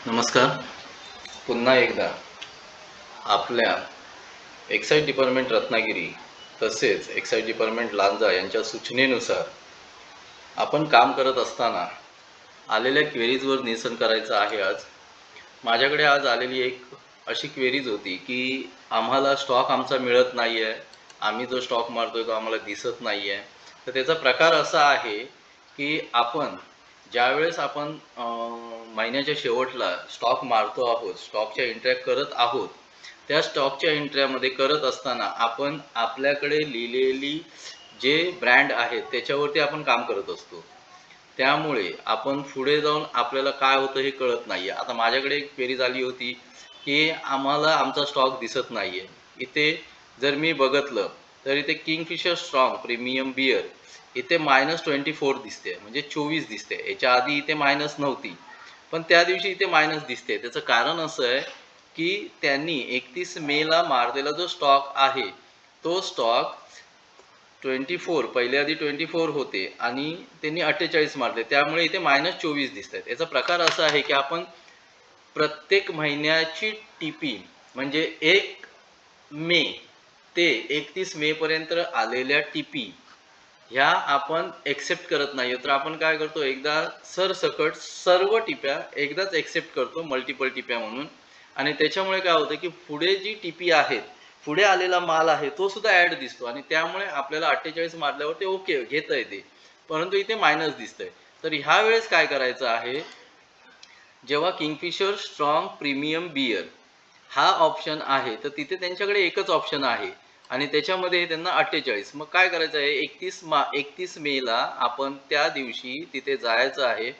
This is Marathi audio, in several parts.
नमस्कार. पुन्हा एकदा आपल्या एक्साईज डिपार्टमेंट रत्नागिरी तसेच एक्साईज डिपार्टमेंट लांजा यांच्या सूचनेनुसार आपण काम करत असताना आलेल्या क्वेरीजवर निरसन करायचं आहे. माझ्याकडे आज आलेली एक अशी क्वेरीज होती की आम्हाला स्टॉक आमचा मिळत नाही आहे, आम्ही जो स्टॉक मारतोय तो आम्हाला दिसत नाही आहे. तर त्याचा प्रकार असा आहे की ज्यावेळेस आपण महिन्याच्या शेवटला स्टॉक मारतो आहोत, स्टॉकच्या एंट्र्या करत आहोत, त्या स्टॉकच्या एंट्र्यामध्ये करत असताना आपण आपल्याकडे लिहिलेली जे ब्रँड आहेत त्याच्यावरती आपण काम करत असतो. त्यामुळे आपण पुढे जाऊन आपल्याला काय होतं हे कळत नाही आहे. आता माझ्याकडे एक क्वेरी झाली होती की आम्हाला आमचा स्टॉक दिसत नाही आहे. इथे जर मी बघितलं तर इथे किंगफिशर स्ट्रॉंग प्रीमियम बियर इथे -24 दिसते, म्हणजे 24 दिसते. याच्या आधी इथे मायनस नव्हती, पण त्या दिवशी इथे मायनस दिसते. त्याचं कारण असं आहे की त्यांनी 31 मेला मारलेला जो स्टॉक आहे तो स्टॉक 24 पहिल्या आधी 24 होते आणि त्यांनी 48 मारले, त्यामुळे इथे -24 दिसत आहेत. याचा प्रकार असा आहे की आपण प्रत्येक महिन्याची टीपी म्हणजे 1 मे ते 31 मे पर्यंत आलेल्या टीपी ह्या आपण एक्सेप्ट करत नाही. तर आपण काय करतो, एकदा सरसकट सर्व टिप्या एकदाच एक्सेप्ट करतो मल्टिपल टिप्या म्हणून. आणि त्याच्यामुळे काय होतं की पुढे जी टीपी आहेत, पुढे आलेला माल आहे तो सुद्धा ॲड दिसतो आणि त्यामुळे आपल्याला 48 मारल्यावर ते ओके घेता येते, परंतु इथे मायनस दिसतंय. तर ह्या वेळेस काय करायचं आहे, जेव्हा किंगफिशर स्ट्रॉंग प्रीमियम बियर हा ऑप्शन आहे तर तिथे त्यांच्याकडे एकच ऑप्शन आहे आणि त्याच्यामध्ये त्यांना 48. मग काय करायचं आहे, 31 मेला आपण त्या दिवशी तिथे जायचं आहे.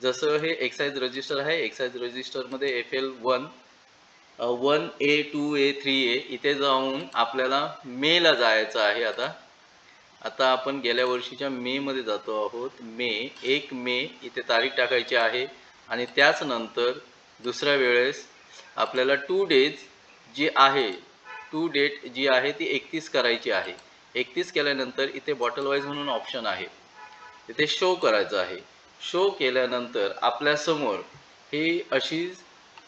जसं हे एक्साईज रजिस्टर आहे, एक्साईज रजिस्टरमध्ये FL1 1A 2A 3A इथे जाऊन आपल्याला मेला जायचं आहे. आता आपण गेल्या वर्षीच्या मे मध्ये जातो आहोत. 1 मे इथे तारीख टाकायची आहे आणि त्याच नंतर दुसऱ्या वेळेस आपल्याला 2 डेज जी आहे, 2 डेट जी आहे ती 31 करायची आहे. 31 केल्यानंतर इथे बॉटल वाईज म्हणून ऑप्शन आहे, तिथे शो करायचं आहे. शो केल्यानंतर आपल्यासमोर ही अशी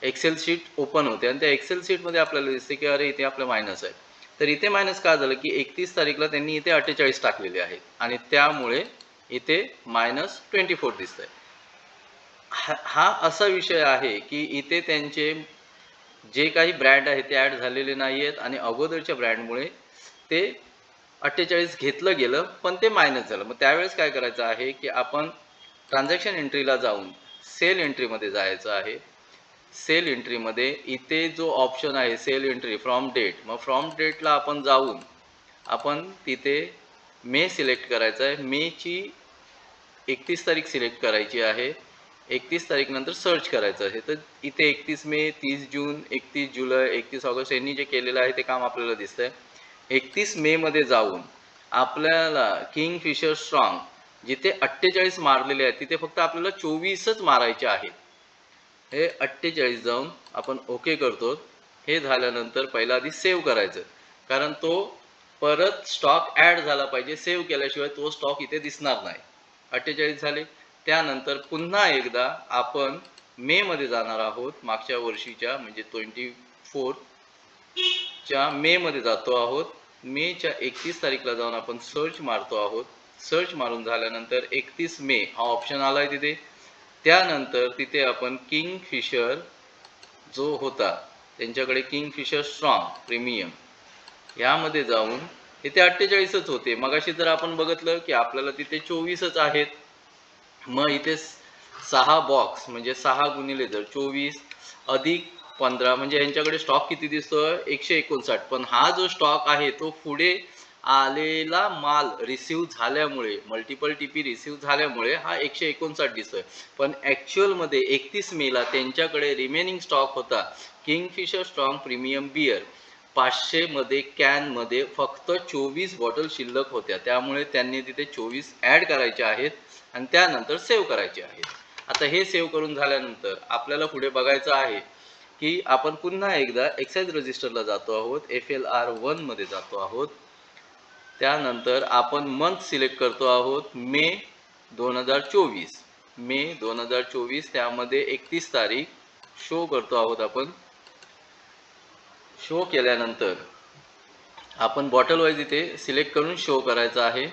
एक्सेल शीट ओपन होते आणि त्या एक्सेल शीटमध्ये आपल्याला दिसते की अरे इथे आपलं मायनस आहे. तर इथे मायनस का झालं की 31 तारीखला त्यांनी इथे 48 टाकलेले आहेत आणि त्यामुळे इथे -24 दिसत आहे. हा असा विषय आहे की इथे त्यांचे जे काही ब्रँड आहे ते ॲड झालेले नाही आहेत आणि अगोदरच्या ब्रँडमुळे ते 48 घेतलं गेलं पण ते मायनस झालं. मग त्यावेळेस काय करायचं आहे की आपण ट्रान्झॅक्शन एंट्रीला जाऊन सेल एंट्रीमध्ये जायचं आहे. सेल एंट्रीमध्ये इथे जो ऑप्शन आहे सेल एंट्री फ्रॉम डेट, मग फ्रॉम डेटला आपण जाऊन आपण तिथे मे सिलेक्ट करायचं आहे. मेची 31 तारीख सिलेक्ट करायची आहे. 31 तारीख नंतर सर्च करायचं आहे. तर इथे 31 मे, 30 जून, 31 जुलै, 31 ऑगस्ट यांनी जे केलेलं आहे ते काम आपल्याला दिसतंय. 31 मे मध्ये जाऊन आपल्याला किंगफिशर स्ट्रॉंग जिथे 48 मारलेले आहेत तिथे फक्त आपल्याला 24च मारायचे आहेत. हे 48 जाऊन आपण ओके करतो. हे झाल्यानंतर पहिला आधी सेव्ह करायचं, कारण तो परत स्टॉक ॲड झाला पाहिजे. सेव्ह केल्याशिवाय तो स्टॉक इथे दिसणार नाही. 48 झाले. त्यानंतर पुन्हा एकदा आपण मे मध्ये जाणार आहोत. मागच्या वर्षीच्या म्हणजे 24 च्या मे मध्ये जातो आहोत. मेच्या 31 तारीखला जाऊन आपण सर्च मारतो आहोत. सर्च मारून झाल्यानंतर 31 मे हा ऑप्शन आलाय तिथे. त्यानंतर तिथे आपण किंगफिशर जो होता त्यांच्याकडे किंगफिशर स्ट्रॉंग प्रीमियम यामध्ये जाऊन इथे 48च होते. मगाशी जर आपण बघितलं की आपल्याला तिथे 24च आहेत. मग इथे 6 बॉक्स म्हणजे 6 गुणिले जर 24 अधिक 15 म्हणजे यांच्याकडे स्टॉक किती दिसतोय 159. पण हा जो स्टॉक आहे तो पुढे आलेला माल रिसीव झाल्यामुळे मल्टिपल टीपी रिसीव झाल्यामुळे हा 159 दिसतोय. पण ॲक्च्युअल मध्ये 31 मेला त्यांच्याकडे रिमेनिंग स्टॉक होता किंगफिशर स्ट्रॉंग प्रीमियम बियर 500 मध्ये कॅनमध्ये फक्त 24 बॉटल शिल्लक होत्या. त्यामुळे त्यांनी तिथे 24 ॲड करायचे आहेत आणि त्यानंतर सेव्ह करायचे आहेत. आता हे सेव्ह करून झाल्यानंतर आपल्याला पुढे बघायचं आहे की आपण पुन्हा एकदा एक्साईज रजिस्टरला जातो आहोत. FLR1 मध्ये जातो आहोत. त्यानंतर आपण मंथ सिलेक्ट करतो आहोत मे 2024. मे 2024 त्यामध्ये 31 तारीख शो करतो आहोत आपण. शो केल्यानंतर आपण बॉटल वाईज इथे सिलेक्ट करून शो करायचा आहे.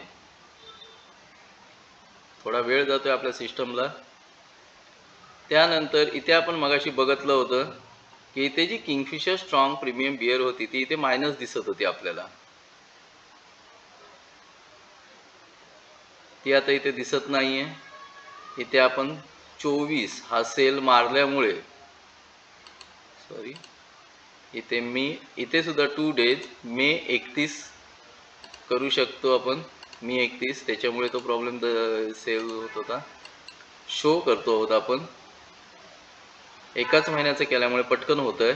थोडा वेळ जातोय आपल्या सिस्टमला. त्यानंतर इथे आपण मगाशी बघितलं होतं की इथे जी किंगफिशर स्ट्रॉंग प्रीमियम बियर होती ती इथे मायनस दिसत होती आपल्याला. ती आता इथे दिसत नाहीये. इथे आपण 24 हा सेल मारल्यामुळे, सॉरी, इथे सुद्धा 2 डेज मे 31 करू शकतो आपण. मी 31 त्याच्यामुळे तो प्रॉब्लेम सेव्ह होत होता. शो करतो आहोत आपण. एकाच महिन्याचं केल्यामुळे पटकन होतंय.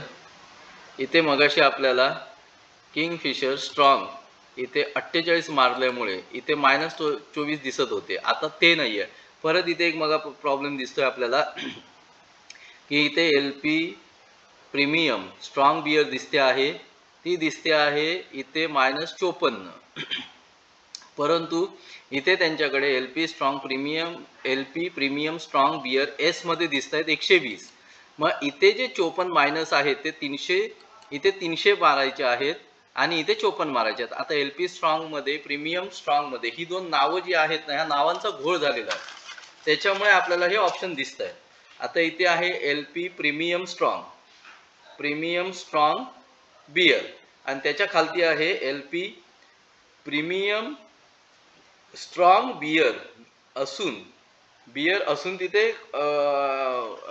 इथे मगाशी आपल्याला किंगफिशर स्ट्रॉंग इथे 48 मारल्यामुळे इथे -24 दिसत होते. आता ते नाही आहे. परत इथे एक मगा प्रॉब्लेम दिसतोय आपल्याला की इथे LP प्रीमियम स्ट्रॉंग बियर दिसते आहे. ती दिसते आहे इथे -54. परंतु इथे त्यांच्याकडे LP premium strong beer S मध्ये दिसत आहेत 120. मग इथे जे 54 मायनस आहेत ते 300, इथे 300 मारायचे आहेत आणि इथे 54 मारायचे आहेत. आता LP स्ट्रॉंग मध्ये, प्रीमियम स्ट्रॉंग मध्ये ही दोन नावं जी आहेत ना, ह्या नावांचा घोळ झालेला आहे. त्याच्यामुळे आपल्याला हे ऑप्शन दिसत आहे. आता इथे आहे LP प्रीमियम स्ट्रॉंग बियर आणि त्याच्या खालती आहे LP प्रीमियम स्ट्रॉंग बियर असून तिथे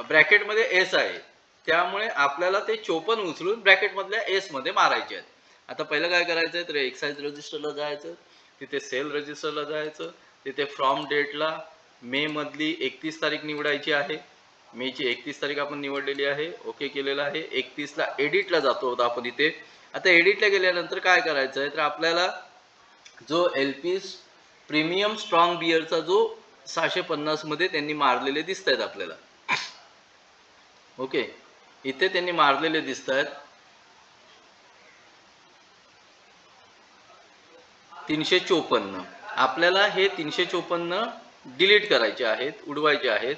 ब्रॅकेटमध्ये S आहे. त्यामुळे आपल्याला ते 54 उचलून ब्रॅकेटमधल्या S मध्ये मारायचे आहेत. आता पहिलं काय करायचं तर एक्साइज रजिस्टरला जायचं, तिथे सेल रजिस्टरला जायचं, तिथे फ्रॉम डेटला मे मधली 31 तारीख निवडायची आहे. मेची 31 तारीख आपण निवडलेली आहे, ओके केलेलं आहे. 31ला एडिटला जातो होता आपण इथे. आता एडिटला गेल्यानंतर काय करायचं आहे तर आपल्याला जो LP प्रीमियम स्ट्रॉंग बियरचा जो 650 मध्ये त्यांनी मारलेले दिसत आहेत आपल्याला. ओके, इथे त्यांनी मारलेले दिसत आहेत 354. आपल्याला हे 354 डिलीट करायचे आहेत, उडवायचे आहेत.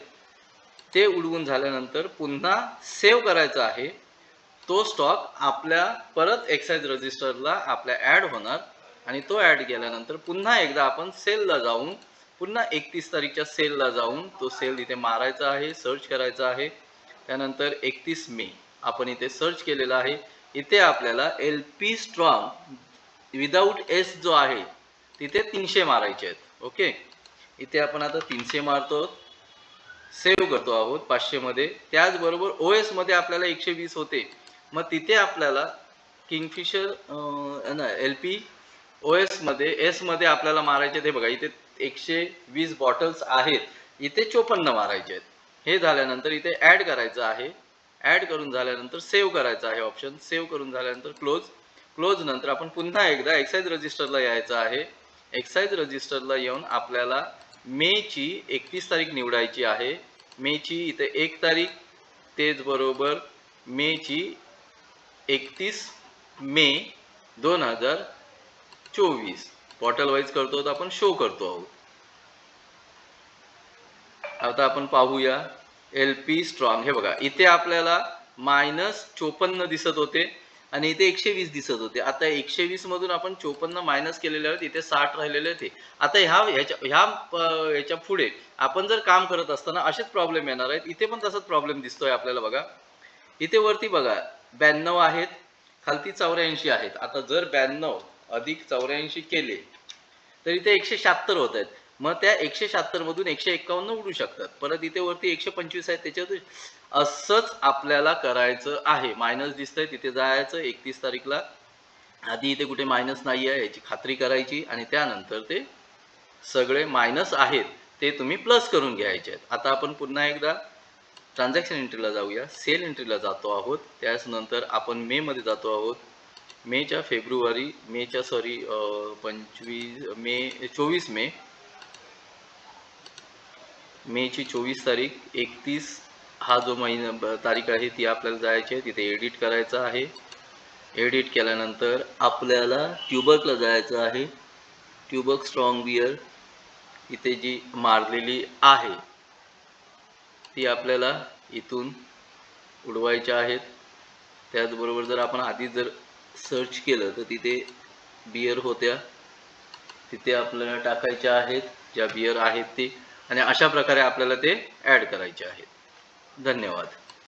ते उडवून झाल्यानंतर पुन्हा सेव्ह करायचा आहे. तो स्टॉक आपल्या परत एक्साइज रजिस्टरला आपल्या ॲड होणार आणि तो ॲड केल्यानंतर पुन्हा एकदा आपण सेलला जाऊन, पुन्हा 31 तारीखच्या सेलला जाऊन तो सेल इथे मारायचा आहे, सर्च करायचा आहे. त्यानंतर 31 मे आपण इथे सर्च केलेला आहे. इथे आपल्याला LP स्ट्रॉंग विदाऊट S जो आहे तिथे 300 मारायचे आहेत. ओके, इथे आपण आता 300 मारतो, सेव्ह करतो आहोत 500 मध्ये. त्याचबरोबर OS मध्ये आपल्याला 120 होते. मग तिथे आपल्याला किंगफिशर LP OS मध्ये S मध्ये आपल्याला मारायचे ते बघा, इथे 120 बॉटल्स आहेत, इथे 54 मारायचे आहेत. हे झाल्यानंतर इथे ॲड करायचं आहे. ॲड करून झाल्यानंतर सेव्ह करायचं आहे ऑप्शन. सेव्ह करून झाल्यानंतर क्लोज नंतर आपण पुन्हा एकदा एक्साइज रजिस्टरला यायचं आहे. एक्साइज रजिस्टरला येऊन आपल्याला मेची 31 तारीख निवडायची आहे. मेची इथे 1 तारीख, तेच बरोबर मेची 31 मे 2024 बॉटल वाईज करतो तर आपण शो करतो आहोत. आता आपण पाहूया LP स्ट्रॉंग. हे बघा, इथे आपल्याला -54 दिसत होते आणि इथे 120 दिसत होते. आता 120 मधून आपण 54 मायनस केलेले आहेत, इथे 60 राहिलेले आहेत. आता ह्याच्या पुढे आपण जर काम करत असताना असेच प्रॉब्लेम येणार आहेत. इथे पण तसाच प्रॉब्लेम दिसतोय आपल्याला बघा. इथे वरती बघा 92 आहेत, खालती 84 आहेत. आता जर 92 अधिक 84 केले तर इथे 176 होत आहेत. मग त्या 176 मधून 151 उडू शकतात. परत इथे वरती 125 आहेत, त्याच्यात असंच आपल्याला करायचं आहे. मायनस दिसतंय तिथे जायचं 31 तारीखला. आधी इथे कुठे मायनस नाही आहे याची खात्री करायची आणि त्यानंतर ते सगळे मायनस आहेत ते तुम्ही प्लस करून घ्यायचे आहेत. आता आपण पुन्हा एकदा ट्रान्झॅक्शन एंट्रीला जाऊया. सेल एंट्रीला जातो आहोत. त्यानंतर आपण मे मध्ये जातो आहोत. मेच्या 24 मे, मेची 24 तारीख, 31 हा जो महिना तारीख आहे ती आपल्याला जायची आहे. तिथे एडिट करायचं आहे. एडिट केल्यानंतर आपल्याला ट्यूबर्कला जायचं आहे. ट्यूबर्क स्ट्रॉंग बियर इथे जी मारलेली आहे ती आपल्याला इथून उडवायच्या आहेत. त्याचबरोबर जर आपण आधी जर सर्च केलं तर तिथे बियर होत्या, तिथे आपल्याला टाकायच्या आहेत ज्या बियर आहेत ते, आणि अशा प्रकारे आपल्याला ते ॲड करायचे आहेत. धन्यवाद.